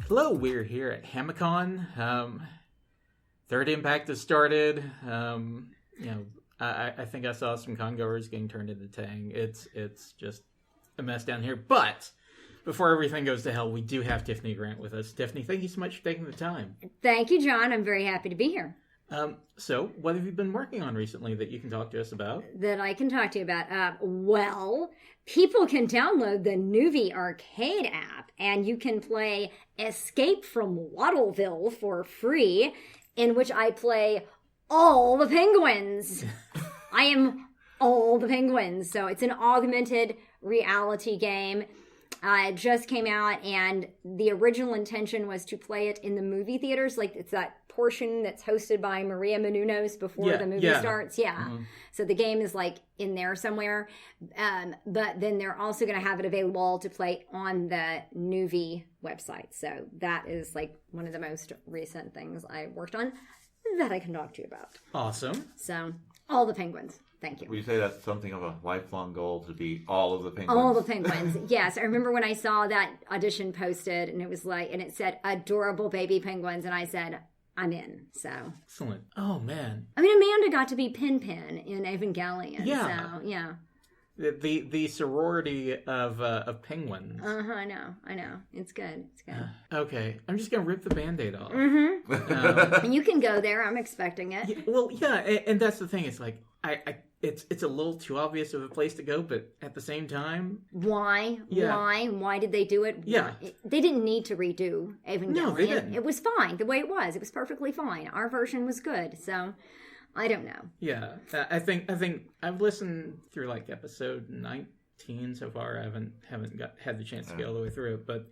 Hello, we're here at Hamacon. Third Impact has started. I think I saw some congoers getting turned into Tang. It's just a mess down here. But before everything goes to hell, we do have Tiffany Grant with us. Tiffany, thank you so much for taking the time. Thank you, John. I'm very happy to be here. So what have you been working on recently that you can talk to us about? That I can talk to you about? Well, people can download the Nuvi Arcade app, and you can play Escape from Waddleville for free, in which I play all the penguins. I am all the penguins. So it's an augmented reality game. It just came out, and the original intention was to play it in the movie theaters. Like, it's that portion that's hosted by Maria Menounos before the movie starts. Yeah. Mm-hmm. So the game is, like, in there somewhere. But then they're also going to have it available to play on the Nuvi website. So that is, like, one of the most recent things I worked on that I can talk to you about. Awesome. So, all the penguins. Thank you. Would you say that's something of a lifelong goal, to be all of the penguins? All the penguins, yes. I remember when I saw that audition posted, and it was like, and it said adorable baby penguins, and I said, I'm in. So excellent. Oh man. I mean, Amanda got to be Pin in Evangelion. Yeah. So yeah. The sorority of penguins. I know. It's good. Okay, I'm just gonna rip the Band-Aid off. Mm-hmm. And you can go there. I'm expecting it. Yeah, and that's the thing. It's like it's a little too obvious of a place to go, but at the same time, why? Why did they do it? Yeah, they didn't need to redo Evangelion. No, they didn't. It was fine the way it was. It was perfectly fine. Our version was good. So. I don't know. Yeah, I think I've listened through like episode 19 so far. I haven't had the chance to get all the way through it, but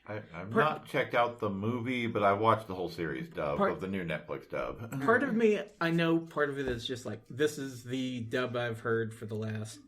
I've not checked out the movie, but I watched the whole series dub of the new Netflix dub. Part of me, I know part of it is just like, this is the dub I've heard for the last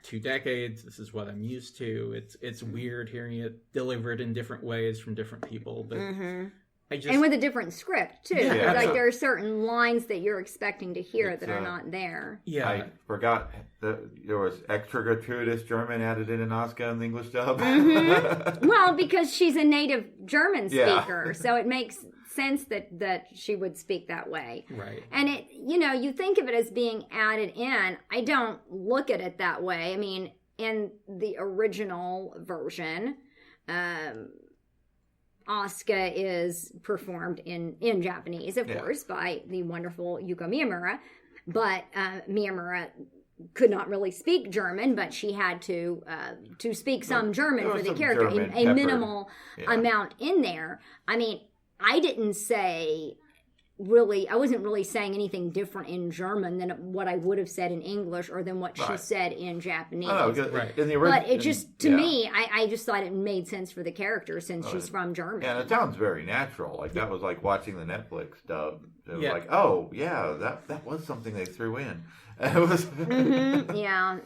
2 decades. This is what I'm used to. It's weird hearing it delivered in different ways from different people, but. Mm-hmm. And with a different script, too. Yeah. Like, there are certain lines that you're expecting to hear that are not there. Yeah. I forgot that there was extra gratuitous German added in Asuka in the English dub. Mm-hmm. Well, because she's a native German speaker, so it makes sense that she would speak that way. Right. And it, you think of it as being added in. I don't look at it that way. I mean, in the original version, Asuka is performed in Japanese, of course, by the wonderful Yuko Miyamura. But Miyamura could not really speak German, but she had to speak some German for the character, a minimal amount in there. I mean, I wasn't really saying anything different in German than what I would have said in English or than what she said in Japanese. In the but it just, to me, I just thought it made sense for the character since she's from Germany. Yeah, and it sounds very natural. Like, that was like watching the Netflix dub. It was like, oh, yeah, that was something they threw in. It was... Yeah.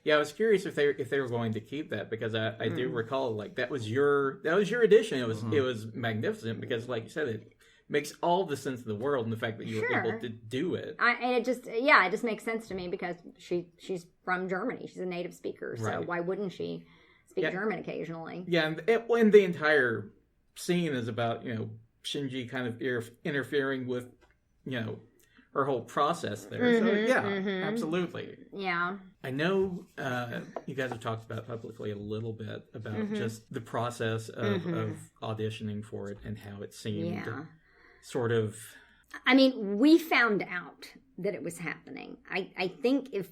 Yeah, I was curious if they were going to keep that, because I do recall, like, that was your edition. It was magnificent because, like you said, it makes all the sense in the world in the fact that you were able to do it. And it just makes sense to me because she's from Germany. She's a native speaker, so why wouldn't she speak German occasionally? Yeah, and the entire scene is about, Shinji kind of interfering with, her whole process there. So, absolutely. Yeah. I know you guys have talked about publicly a little bit about just the process of auditioning for it and how it seemed... Yeah. Sort of... I mean, we found out that it was happening. I think if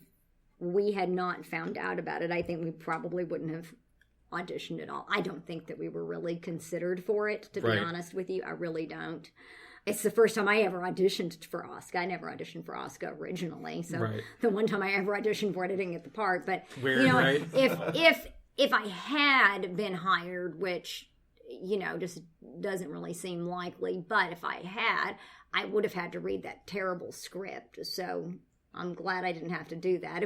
we had not found out about it, I think we probably wouldn't have auditioned at all. I don't think that we were really considered for it, to be honest with you. I really don't. It's the first time I ever auditioned for Asuka. I never auditioned for Asuka originally. So the one time I ever auditioned for it, I didn't get the part. But, if I had been hired, which... just doesn't really seem likely. But if I had, I would have had to read that terrible script. So I'm glad I didn't have to do that.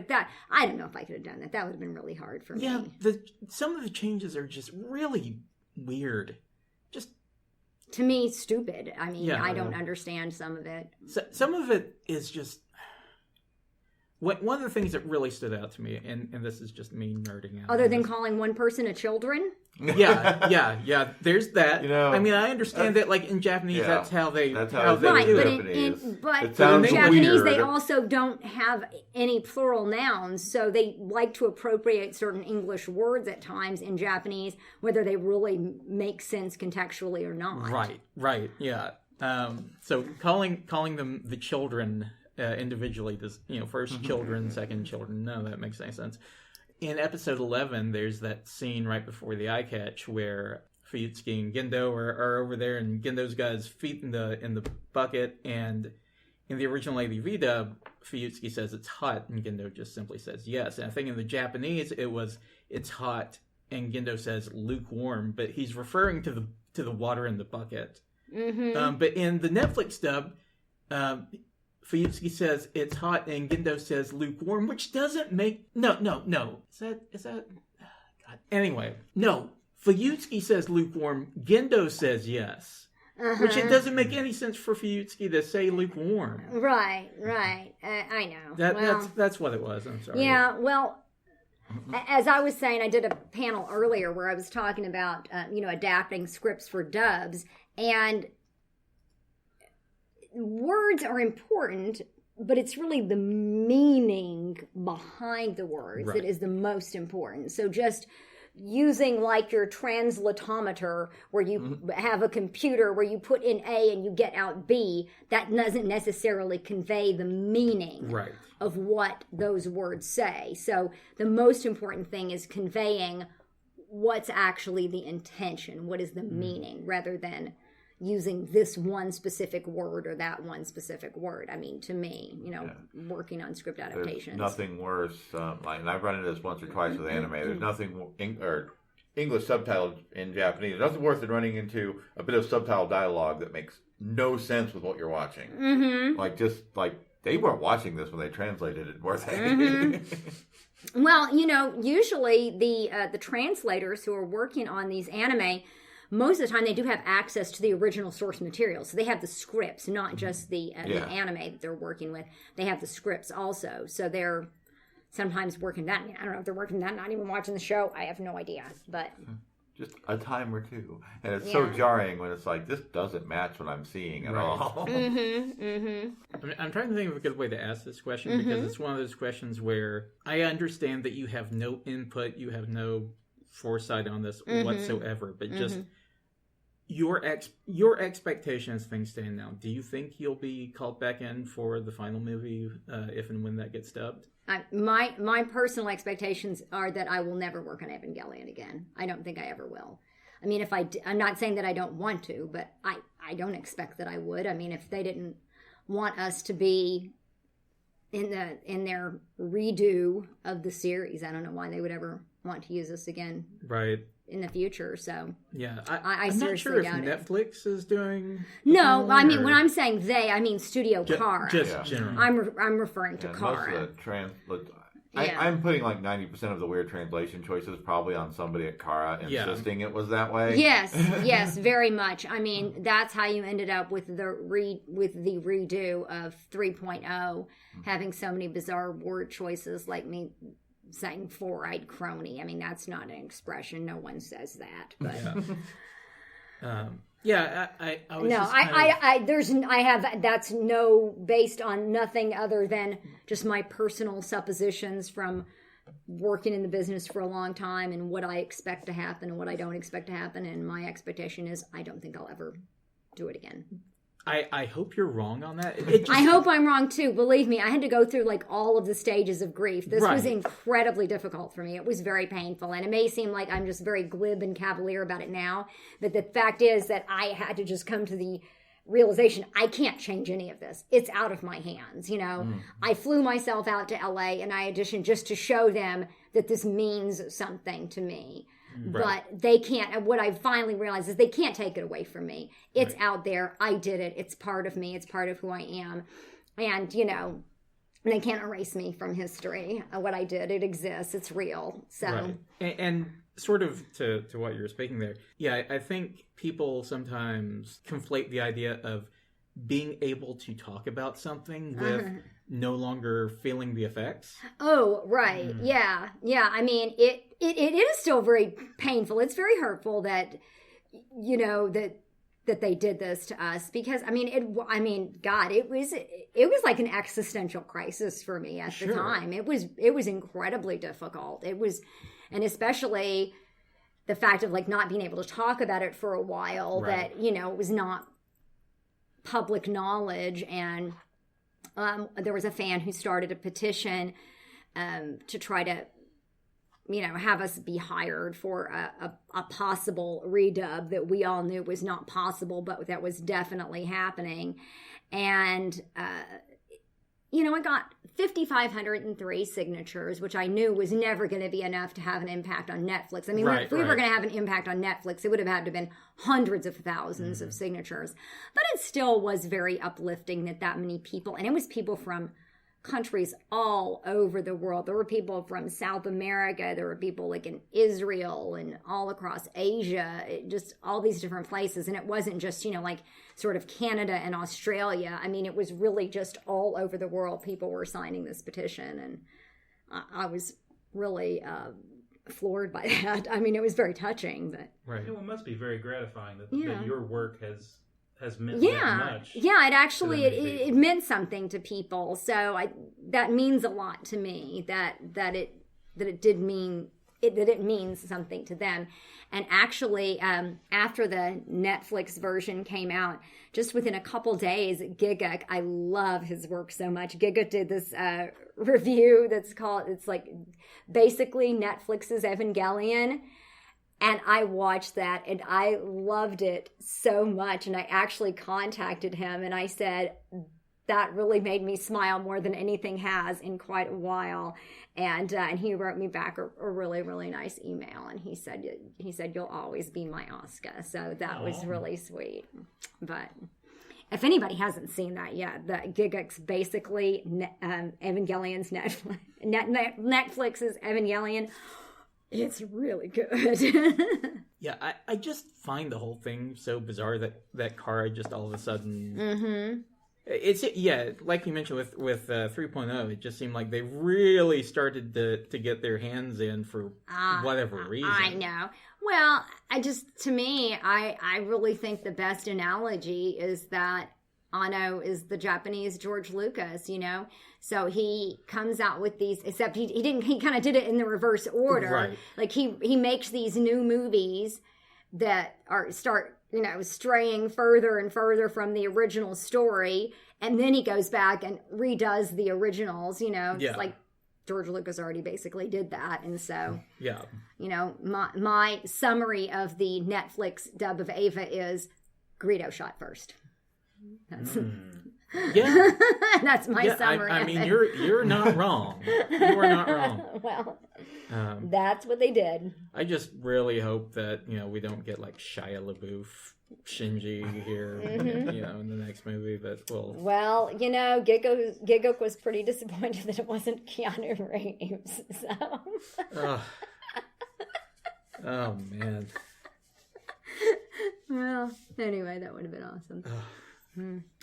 I don't know if I could have done that. That would have been really hard for Yeah, me. some of the changes are just really weird. Just to me, stupid. I mean, I don't understand some of it. Some of it is just... One of the things that really stood out to me, and this is just me nerding out. Other than calling one person a children? Yeah. There's that. I mean, I understand that, like, in Japanese, that's how they do Right, it. but It sounds in Japanese, weird. they also don't have any plural nouns, so they like to appropriate certain English words at times in Japanese, whether they really make sense contextually or not. Right, yeah. So calling them the children individually, does, first children, second children, none of that makes any sense. In episode 11, there's that scene right before the eye catch where Fuyutsuki and Gendo are over there, and Gendo's got his feet in the bucket, and in the original ADV dub, Fuyutsuki says it's hot, and Gendo just simply says yes. And I think in the Japanese, it was it's hot, and Gendo says lukewarm, but he's referring to the water in the bucket. Mm-hmm. But in the Netflix dub, Fuyutsuki says it's hot and Gendo says lukewarm, which doesn't make... No. Is that... God. Anyway, no. Fuyutsuki says lukewarm, Gendo says yes. Which it doesn't make any sense for Fuyutsuki to say lukewarm. Right. I know. That's what it was, I'm sorry. Yeah, well... As I was saying, I did a panel earlier where I was talking about, adapting scripts for dubs, and words are important, but it's really the meaning behind the words that is the most important. So just using like your translatometer where you have a computer where you put in A and you get out B, that doesn't necessarily convey the meaning of what those words say. So the most important thing is conveying what's actually the intention, what is the meaning, rather than using this one specific word or that one specific word. I mean, to me, working on script adaptations. There's nothing worse, and I've run into this once or twice with anime, there's nothing, or English subtitled in Japanese, there's nothing worse than running into a bit of subtitle dialogue that makes no sense with what you're watching. They weren't watching this when they translated it, were they? Well, usually the translators who are working on these anime, most of the time they do have access to the original source material. So they have the scripts, not just the anime that they're working with. They have the scripts also. So they're sometimes working that. I mean, I don't know if they're working that, not even watching the show. I have no idea. But just a time or two. And it's so jarring when it's like, this doesn't match what I'm seeing at all. I'm trying to think of a good way to ask this question, because it's one of those questions where I understand that you have no input, you have no foresight on this whatsoever, but just your expectation as things stand now. Do you think you'll be called back in for the final movie if and when that gets dubbed? My personal expectations are that I will never work on Evangelion again. I don't think I ever will. I mean, I'm not saying that I don't want to, but I don't expect that I would. I mean, if they didn't want us to be in their redo of the series, I don't know why they would ever want to use us again in the future. So yeah, I'm not sure if Netflix is doing. No, I mean, when I'm saying they, I mean Studio Kara. Just generally. I'm referring to Kara. Most of the I'm putting like 90% of the weird translation choices probably on somebody at Kara insisting it was that way. Yes, very much. I mean, that's how you ended up with the redo of 3.0, having so many bizarre word choices, like me saying four-eyed crony. I mean, that's not an expression. No one says that. But that's based on nothing other than just my personal suppositions from working in the business for a long time and what I expect to happen and what I don't expect to happen. And my expectation is I don't think I'll ever do it again. I hope you're wrong on that. I hope I'm wrong too. Believe me, I had to go through like all of the stages of grief. This was incredibly difficult for me. It was very painful. And it may seem like I'm just very glib and cavalier about it now. But the fact is that I had to just come to the realization I can't change any of this. It's out of my hands. I flew myself out to LA and I auditioned just to show them that this means something to me. But they can't. And what I finally realized is they can't take it away from me. It's out there. I did it. It's part of me. It's part of who I am. And, they can't erase me from history. What I did, it exists. It's real. So, right. And sort of to what you were speaking there, yeah, I think people sometimes conflate the idea of being able to talk about something with no longer feeling the effects. Oh, right. Yeah. I mean, it is still very painful. It's very hurtful that, that they did this to us, because God, it was like an existential crisis for me at the time. It was incredibly difficult. It was, and especially the fact of like not being able to talk about it for a while, that, it was not public knowledge. And there was a fan who started a petition to try to, have us be hired for a possible redub that we all knew was not possible, but that was definitely happening. And, I got 5,503 signatures, which I knew was never going to be enough to have an impact on Netflix. I mean, if we were going to have an impact on Netflix, it would have had to have been hundreds of thousands of signatures. But it still was very uplifting that many people, and it was people from countries all over the world. There were people from South America. There were people like in Israel and all across Asia, just all these different places. And it wasn't just, like sort of Canada and Australia. I mean, it was really just all over the world. People were signing this petition. And I was really floored by that. I mean, it was very touching. But right. It must be very gratifying that your work has meant that much. Yeah, it actually it meant something to people. So that means a lot to me that it means something to them. And actually, after the Netflix version came out, just within a couple days, Giguk, I love his work so much. Giguk did this review it's like basically Netflix's Evangelion. And I watched that and I loved it so much. And I actually contacted him and I said, that really made me smile more than anything has in quite a while. And he wrote me back a really, really nice email. And he said, you'll always be my Oscar. So that was really sweet. But if anybody hasn't seen that yet, the Giguk's basically Evangelion's Netflix's Evangelion. It's really good. Yeah, I just find the whole thing so bizarre that Kara just all of a sudden... It's like you mentioned with 3.0, it just seemed like they really started to get their hands in for whatever reason. I know. Well, I really think the best analogy is that Anno is the Japanese George Lucas, So he comes out with these, except he kind of did it in the reverse order. Right. Like he makes these new movies that start straying further and further from the original story. And then he goes back and redoes the originals, It's like George Lucas already basically did that. And so, my summary of the Netflix dub of Ava is Greedo shot first. That's that's my summary. I mean, you're not wrong. You are not wrong. Well, that's what they did. I just really hope that we don't get like Shia LaBeouf, Shinji here, in the next movie. But well, Giguk was pretty disappointed that it wasn't Keanu Reeves. So. Oh man. Well, anyway, that would have been awesome.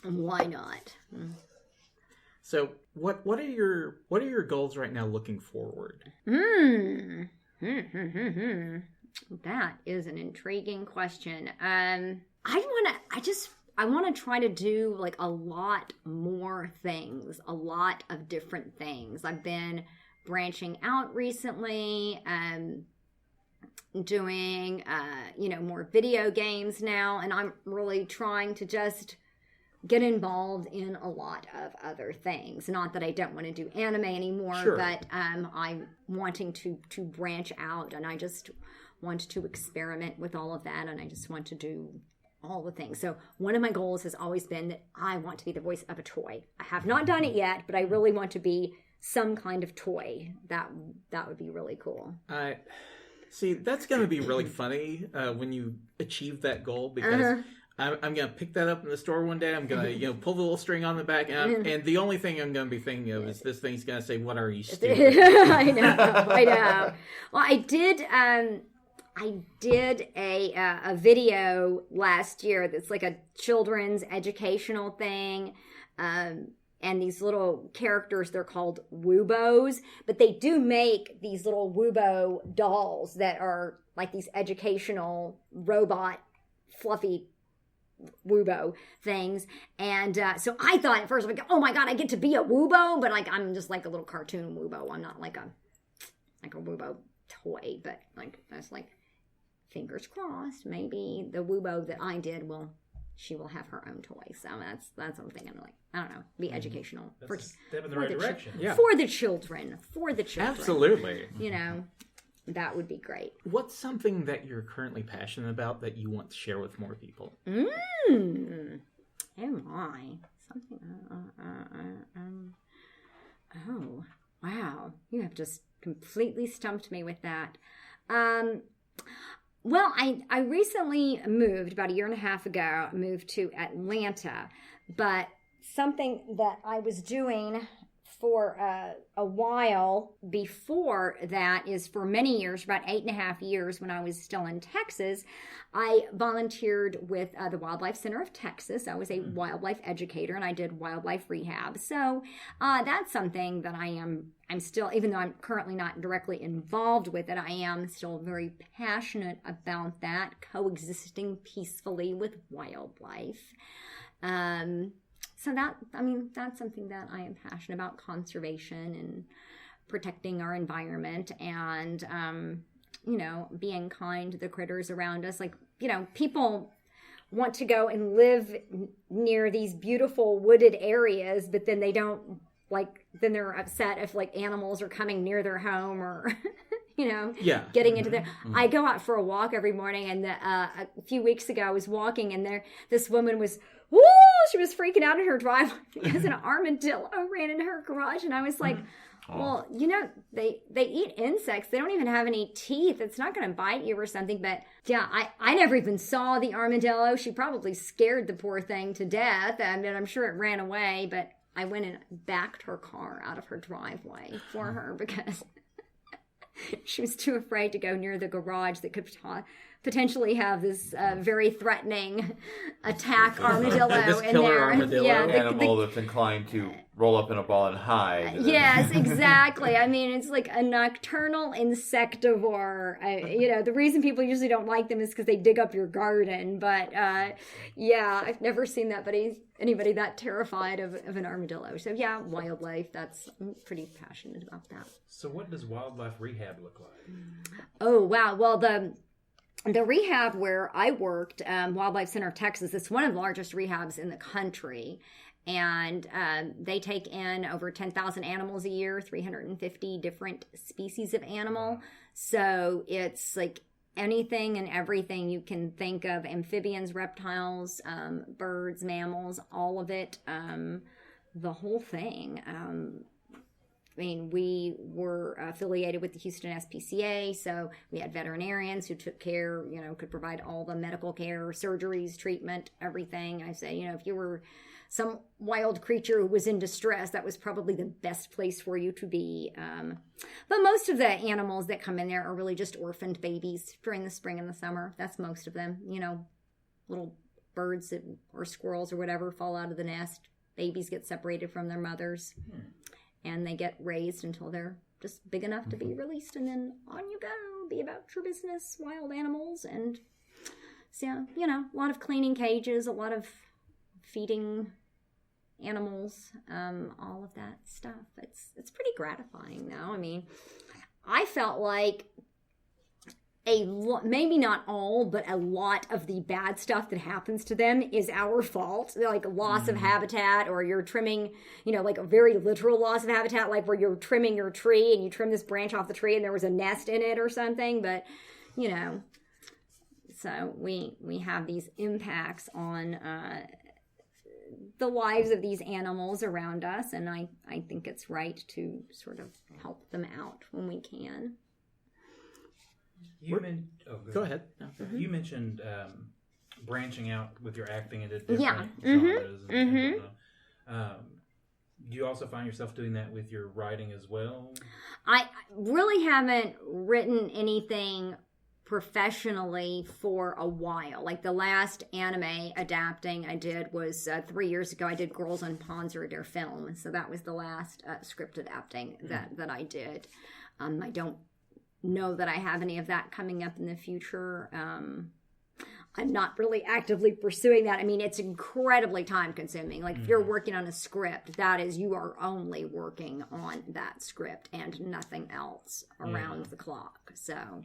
Why not? So, what are your goals right now looking forward? That is an intriguing question. I want to try to do like a lot more things, a lot of different things. I've been branching out recently, doing more video games now, and I'm really trying to just get involved in a lot of other things. Not that I don't want to do anime anymore, but I'm wanting to branch out, and I just want to experiment with all of that, and I just want to do all the things. So one of my goals has always been that I want to be the voice of a toy. I have not done it yet, but I really want to be some kind of toy. That would be really cool. See, that's going to be really funny when you achieve that goal, because I'm going to pick that up in the store one day. I'm going to, pull the little string on the back, and the only thing I'm going to be thinking of is this thing's going to say, "What are you, stupid?" I know. Well, I did a video last year that's like a children's educational thing, and these little characters, they're called Woobos, but they do make these little Woobo dolls that are like these educational robot fluffy Woobo things. And so I thought at first, like, oh my God, I get to be a Woobo, but like I'm just like a little cartoon Woobo. I'm not like a Woobo toy, but like that's like fingers crossed. Maybe the Woobo that I did she will have her own toy. So that's what I'm thinking. Like, I don't know, be educational. That's a step in the right direction. For the children. Absolutely. That would be great. What's something that you're currently passionate about that you want to share with more people? Oh my. Something. Oh, wow. You have just completely stumped me with that. Well, I recently moved, about a year and a half ago, moved to Atlanta. But something that I was doing for a while before that is for many years, about 8.5 years when I was still in Texas, I volunteered with the Wildlife Center of Texas. I was a wildlife educator and I did wildlife rehab. So that's something that I'm still, even though I'm currently not directly involved with it, I am still very passionate about that, coexisting peacefully with wildlife. So that's something that I am passionate about, conservation and protecting our environment and, being kind to the critters around us. Like, people want to go and live near these beautiful wooded areas, but then they don't, then they're upset if, animals are coming near their home or... getting into there. Mm-hmm. I go out for a walk every morning, and a few weeks ago I was walking, and this woman was, she was freaking out in her driveway because an armadillo ran into her garage, and I was like, well, they eat insects. They don't even have any teeth. It's not going to bite you or something. But yeah, I never even saw the armadillo. She probably scared the poor thing to death, and I'm sure it ran away, but I went and backed her car out of her driveway for her because... she was too afraid to go near the garage that could potentially have this very threatening attack armadillo in there. Armadillo. Yeah, animal that's inclined to roll up in a ball and hide. Yes, exactly. I mean, it's like a nocturnal insectivore. The reason people usually don't like them is because they dig up your garden. But I've never seen anybody that terrified of an armadillo. So yeah, wildlife. I'm pretty passionate about that. So what does wildlife rehab look like? Oh wow. Well, the rehab where I worked, Wildlife Center of Texas, it's one of the largest rehabs in the country. And they take in over 10,000 animals a year, 350 different species of animal. So it's like anything and everything you can think of, amphibians, reptiles, birds, mammals, all of it, the whole thing. We were affiliated with the Houston SPCA, so we had veterinarians who took care, could provide all the medical care, surgeries, treatment, everything. I say, if you were some wild creature who was in distress, that was probably the best place for you to be. But most of the animals that come in there are really just orphaned babies during the spring and the summer. That's most of them. Little birds or squirrels or whatever fall out of the nest. Babies get separated from their mothers. And they get raised until they're just big enough to be released. And then on you go. Be about your business, wild animals. And so, a lot of cleaning cages, a lot of feeding animals, all of that stuff. It's pretty gratifying, though. I felt like maybe not all, but a lot of the bad stuff that happens to them is our fault. Like loss of habitat, or you're trimming, like a very literal loss of habitat, like where you're trimming your tree and you trim this branch off the tree and there was a nest in it or something. But, so we have these impacts on the lives of these animals around us, and I think it's right to sort of help them out when we can. Go ahead. No, you mentioned branching out with your acting into different Yeah. genres and whatnot. Do you also find yourself doing that with your writing as well? I really haven't written anything professionally for a while. Like the last anime adapting I did was 3 years ago. I did Girls on Panzer, their film. So that was the last script adapting that I did. I don't know that I have any of that coming up in the future. I'm not really actively pursuing that. I mean, it's incredibly time consuming. Like if you're working on a script, that is, you are only working on that script and nothing else around the clock. So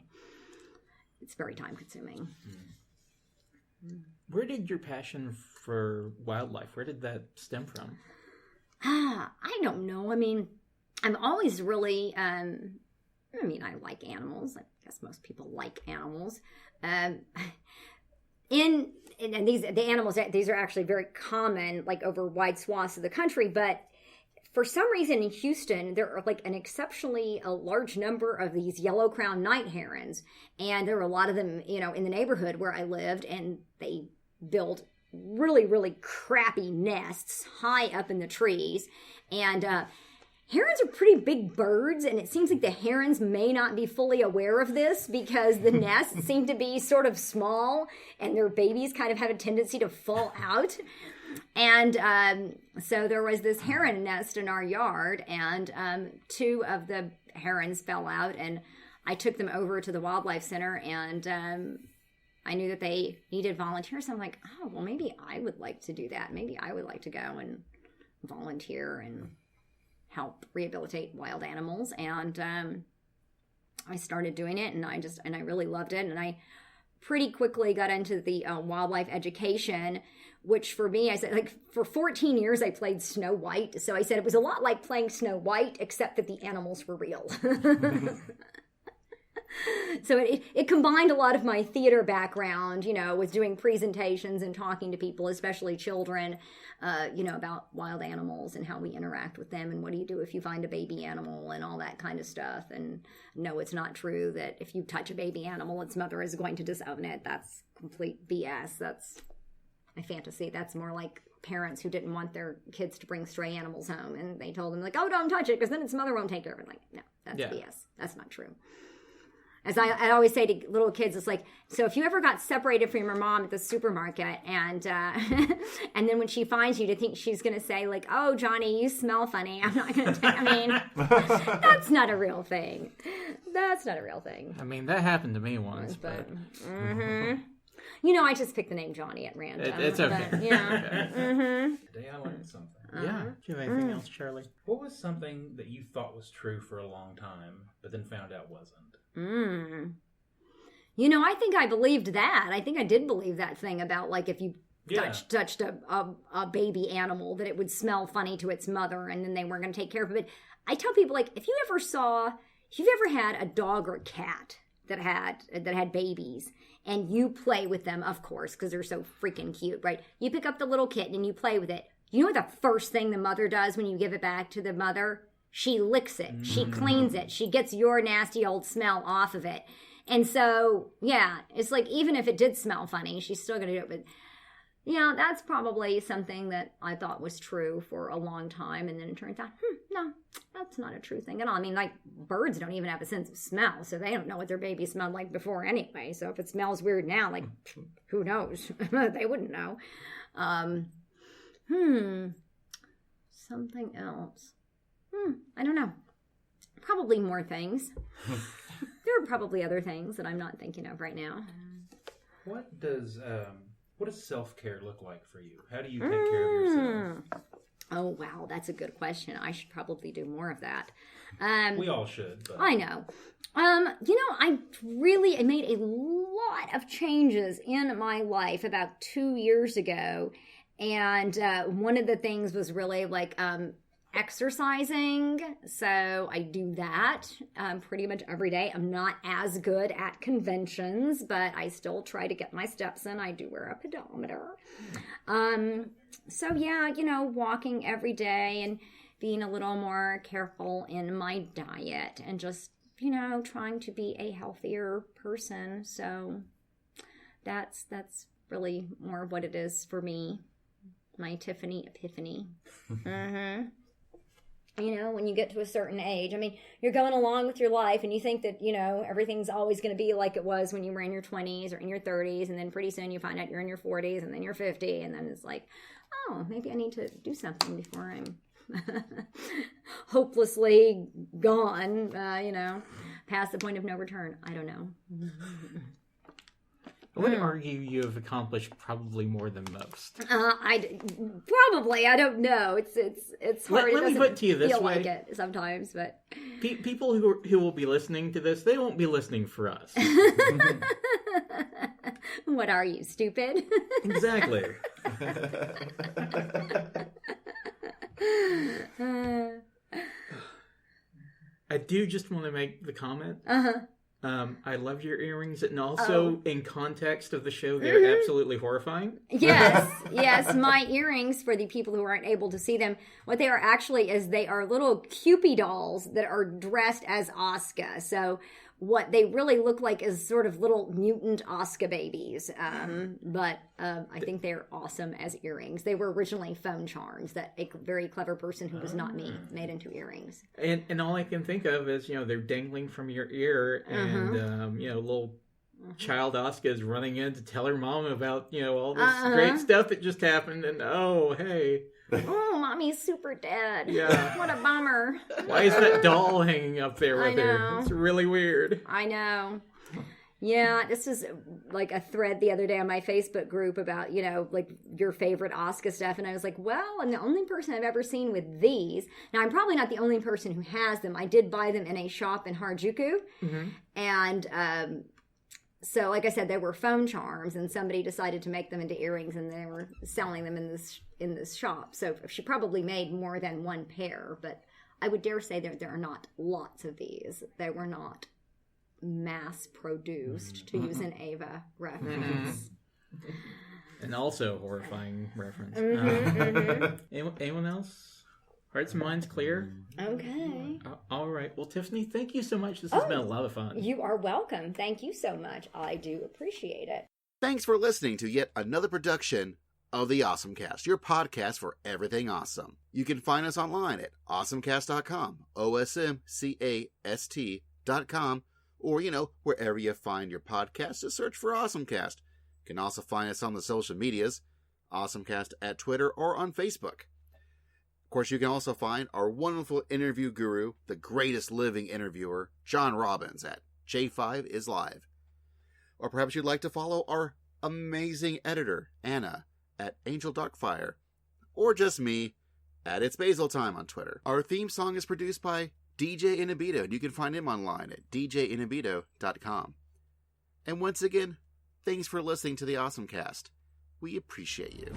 it's very time consuming. Where did your passion for wildlife, where did that stem from? I don't know. I mean, I'm always really, I like animals. I guess most people like animals. And the animals, these are actually very common, like over wide swaths of the country. But for some reason in Houston, there are like an exceptionally large number of these yellow-crowned night herons. And there were a lot of them, in the neighborhood where I lived. And they built really, really crappy nests high up in the trees. And herons are pretty big birds, and it seems like the herons may not be fully aware of this because the nests seem to be sort of small, and their babies kind of have a tendency to fall out. And so there was this heron nest in our yard, and 2 of the herons fell out, and I took them over to the wildlife center, and I knew that they needed volunteers. I'm like, oh, well, maybe I would like to do that. Maybe I would like to go and volunteer and help rehabilitate wild animals. And I started doing it, and I really loved it. And I pretty quickly got into the wildlife education, which for me, I said, like, for 14 years I played Snow White. So I said it was a lot like playing Snow White, except that the animals were real. So it combined a lot of my theater background, with doing presentations and talking to people, especially children, about wild animals and how we interact with them, and what do you do if you find a baby animal and all that kind of stuff. And no, it's not true that if you touch a baby animal, its mother is going to disown it. That's complete BS. That's my fantasy. That's more like parents who didn't want their kids to bring stray animals home, and they told them, like, oh, don't touch it because then its mother won't take care of it. Like, no, that's BS. That's not true. As I always say to little kids, it's like, so if you ever got separated from your mom at the supermarket, and and then when she finds you, to think she's going to say, like, oh, Johnny, you smell funny. I'm not going to that's not a real thing. That's not a real thing. I mean, that happened to me once, but... I just picked the name Johnny at random. It's okay. But, yeah. Today I learned something. Yeah. Do you have anything else, Charlie? What was something that you thought was true for a long time, but then found out wasn't? I think I believed that. I think I did believe that thing about, like, if you touched a baby animal, that it would smell funny to its mother, and then they weren't going to take care of it. But I tell people, like, if you've ever had a dog or a cat that had babies, and you play with them, of course, because they're so freaking cute, right? You pick up the little kitten and you play with it. You know what the first thing the mother does when you give it back to the mother? She licks it. She cleans it. She gets your nasty old smell off of it. And so, yeah, it's like, even if it did smell funny, she's still going to do it. But, that's probably something that I thought was true for a long time. And then it turns out, no, that's not a true thing at all. I mean, like, birds don't even have a sense of smell, so they don't know what their baby smelled like before anyway. So if it smells weird now, like, who knows? They wouldn't know. Something else. I don't know. Probably more things. There are probably other things that I'm not thinking of right now. What does self-care look like for you? How do you take care of yourself? Oh, wow, that's a good question. I should probably do more of that. We all should. But... I know. I made a lot of changes in my life about 2 years ago. And one of the things was really like exercising. So I do that pretty much every day. I'm not as good at conventions, but I still try to get my steps in. I do wear a pedometer. So yeah, walking every day and being a little more careful in my diet and just, trying to be a healthier person. So that's really more what it is for me. My Tiffany epiphany. Mm-hmm. You know, when you get to a certain age, I mean, you're going along with your life and you think that, you know, everything's always going to be like it was when you were in your 20s or in your 30s. And then pretty soon you find out you're in your 40s and then you're 50. And then it's like, oh, maybe I need to do something before I'm hopelessly gone, you know, past the point of no return. I don't know. I would argue you have accomplished probably more than most. Probably. I don't know. It's hard. Let me put it to you this feel way. like it sometimes, but People who will be listening to this, they won't be listening for us. What are you, stupid? Exactly. I do just want to make the comment. I love your earrings, and also in context of the show, they're absolutely horrifying. Yes. My earrings, for the people who aren't able to see them, what they are actually is they are little Cupid dolls that are dressed as Asuka. So what they really look like is sort of little mutant Asuka babies. But I think they're awesome as earrings. They were originally phone charms that a very clever person who was not me made into earrings. And all I can think of is, you know, they're dangling from your ear, and, you know, little child Asuka is running in to tell her mom about, you know, all this great stuff that just happened, and oh, hey. Oh, mommy's super dead. Yeah. What a bummer. Why is that doll hanging up there with her? It's really weird. I know. Yeah, this is like a thread the other day on my Facebook group about, you know, like your favorite Asuka stuff. And I was like, well, I'm the only person I've ever seen with these. Now, I'm probably not the only person who has them. I did buy them in a shop in Harajuku. And so, like I said, they were phone charms, and somebody decided to make them into earrings, and they were selling them in this shop. So she probably made more than one pair, but I would dare say that there are not lots of these. They were not mass produced, to use an Ava reference. And also horrifying reference. Anyone else? Hearts and minds clear? Okay. All right. Well, Tiffany, thank you so much. This has been a lot of fun. You are welcome. Thank you so much. I do appreciate it. Thanks for listening to yet another production of the OSMcast, your podcast for everything awesome. You can find us online at awesomecast.com, OSMCAST.com, or, you know, wherever you find your podcasts, just search for OSMcast. You can also find us on the social medias, OSMcast at Twitter or on Facebook. Of course, you can also find our wonderful interview guru, the greatest living interviewer, John Robbins, at J5 is Live. Or perhaps you'd like to follow our amazing editor, Anna, at Angel Darkfire. Or just me, at It's Basil Time on Twitter. Our theme song is produced by DJ Inabito, and you can find him online at djinabito.com. And once again, thanks for listening to the OSMcast. We appreciate you.